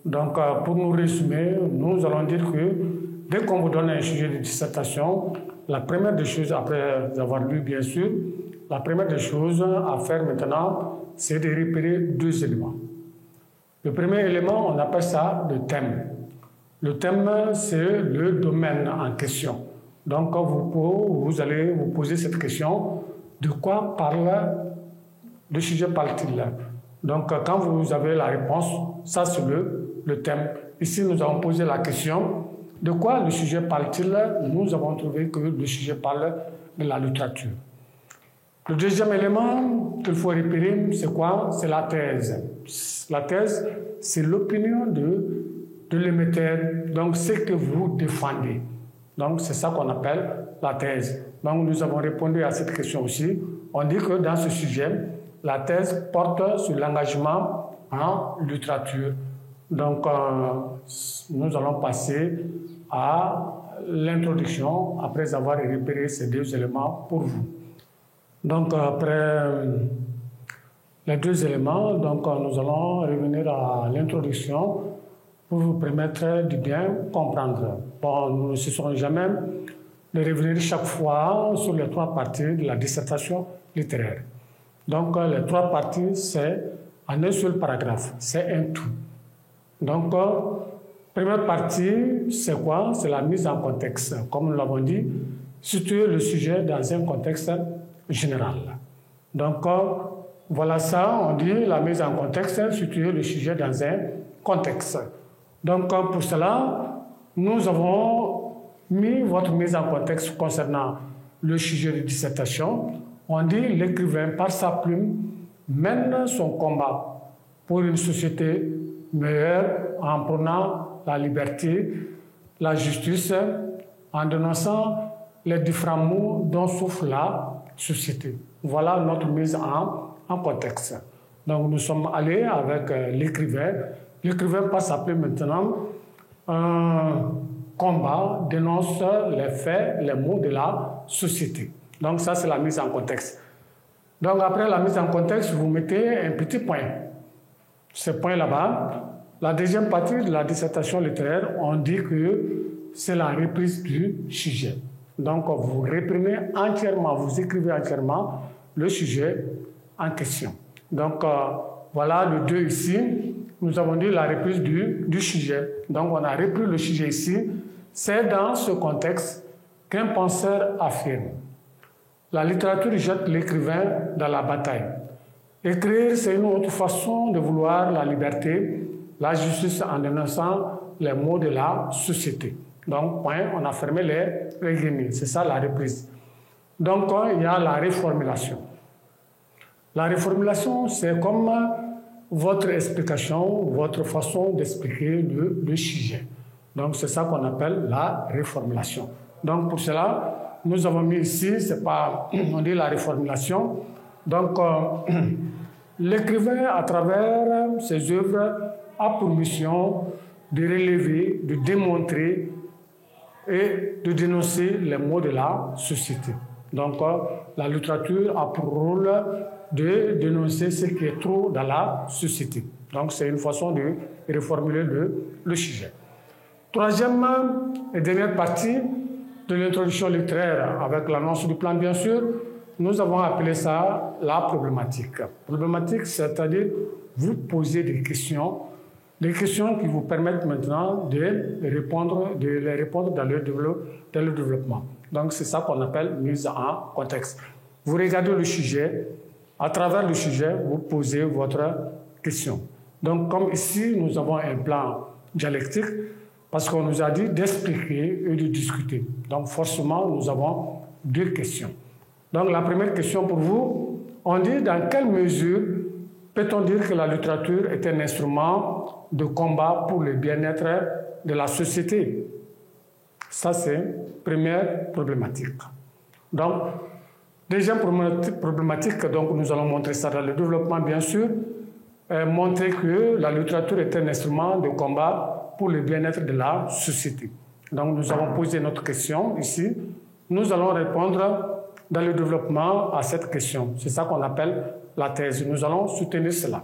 Donc, pour nous résumer, nous allons dire que dès qu'on vous donne un sujet de dissertation, la première des choses, après avoir lu bien sûr, la première des choses à faire maintenant, c'est de repérer deux éléments. Le premier élément, on appelle ça le thème. Le thème, c'est le domaine en question. Donc, vous allez vous poser cette question, de quoi le sujet parle-t-il? Donc, quand vous avez la réponse, ça c'est le thème. Ici, nous avons posé la question, de quoi le sujet parle-t-il? Nous avons trouvé que le sujet parle de la littérature. Le deuxième élément qu'il faut repérer, c'est quoi? C'est la thèse. La thèse, c'est l'opinion de l'émetteur, donc ce que vous défendez. Donc, c'est ça qu'on appelle la thèse. Donc, nous avons répondu à cette question aussi. On dit que dans ce sujet, la thèse porte sur l'engagement en littérature. Donc, nous allons passer à l'introduction après avoir repéré ces deux éléments pour vous. Donc, après les deux éléments, donc, nous allons revenir à l'introduction pour vous permettre de bien comprendre. Bon, nous ne cesserons jamais de revenir chaque fois sur les trois parties de la dissertation littéraire. Donc, les trois parties, c'est en un seul paragraphe, c'est un tout. Donc, première partie, c'est quoi? C'est la mise en contexte. Comme nous l'avons dit, situer le sujet dans un contexte général. Donc, voilà ça, on dit la mise en contexte, situer le sujet dans un contexte. Donc, pour cela, nous avons mis votre mise en contexte concernant le sujet de dissertation. On dit l'écrivain, par sa plume, mène son combat pour une société meilleure en prônant la liberté, la justice, en dénonçant les différents maux dont souffre la société. Voilà notre mise en contexte. Donc, nous sommes allés avec l'écrivain. L'écrivain, par sa plume maintenant, un combat dénonce les faits, les maux de la société. Donc, ça, c'est la mise en contexte. Donc, après la mise en contexte, vous mettez un petit point. Ce point là-bas, la deuxième partie de la dissertation littéraire, on dit que c'est la reprise du sujet. Donc, vous reprenez entièrement, vous écrivez entièrement le sujet en question. Donc, voilà le 2 ici. Nous avons dit la reprise du sujet. Donc, on a repris le sujet ici. C'est dans ce contexte qu'un penseur affirme: la littérature jette l'écrivain dans la bataille. Écrire, c'est une autre façon de vouloir la liberté, la justice en dénonçant les maux de la société. Donc, point, on a fermé les guillemets. C'est ça la reprise. Donc, il y a la reformulation. La reformulation, c'est comme votre explication, votre façon d'expliquer le sujet. Donc, c'est ça qu'on appelle la reformulation. Donc, pour cela, nous avons mis ici, c'est pas, on dit la reformulation. Donc, l'écrivain, à travers ses œuvres, a pour mission de relever, de démontrer et de dénoncer les maux de la société. Donc, la littérature a pour rôle de dénoncer ce qui est trop dans la société. Donc, c'est une façon de reformuler le sujet. Troisième et dernière partie de l'introduction littéraire, avec l'annonce du plan, bien sûr, nous avons appelé ça la problématique. Problématique, c'est-à-dire vous poser des questions qui vous permettent maintenant de les répondre dans le développement. Donc, c'est ça qu'on appelle mise en contexte. Vous regardez le sujet, à travers le sujet, vous posez votre question. Donc, comme ici, nous avons un plan dialectique, parce qu'on nous a dit d'expliquer et de discuter. Donc, forcément, nous avons deux questions. Donc, la première question pour vous, on dit dans quelle mesure peut-on dire que la littérature est un instrument de combat pour le bien-être de la société? Ça, c'est première problématique. Donc, deuxième problématique, donc nous allons montrer ça dans le développement, bien sûr. montrer que la littérature est un instrument de combat pour le bien-être de la société. Donc nous avons posé notre question ici. Nous allons répondre dans le développement à cette question. C'est ça qu'on appelle la thèse. Nous allons soutenir cela.